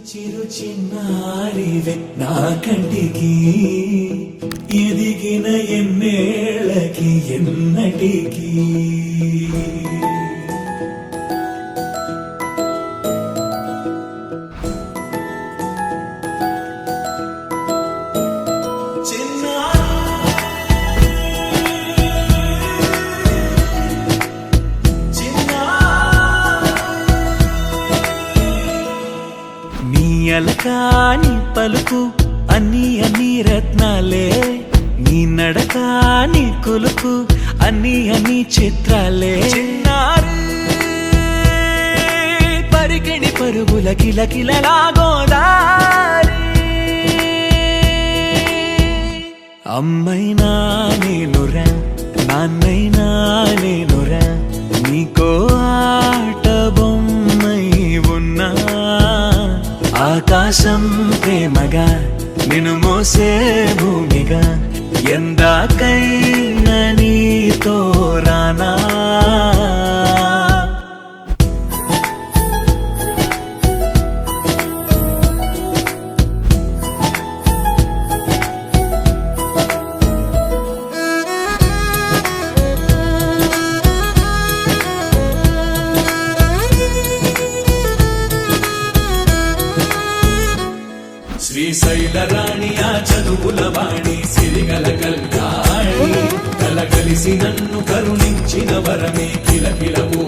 చిరు చిన్నారివే నా కంటికి ఎదిగిన ఎన్నేళ్ళకి ఎన్నటికి అలకాని పలుకు అన్ని రత్నాలే నీ నడకాని కొలుకు అన్ని చిత్రాలే పరికిణి పరుగుల కిలకిలలాగోదారి అమ్మైనా నేనురా నాన్నైనా నేనురా నీకో ఆట బొమ్మై ఉన్నా ఆకాశం ప్రేమగా నిన్ను మోసే భూమిగా ఎందాకైనా నీతో రానా శ్రీశైల రాణి ఆ చదువుల వాణి సిరిగల కల్యాణి కలగలిసి నన్ను కరుణించిన వరమే కిలకిలవు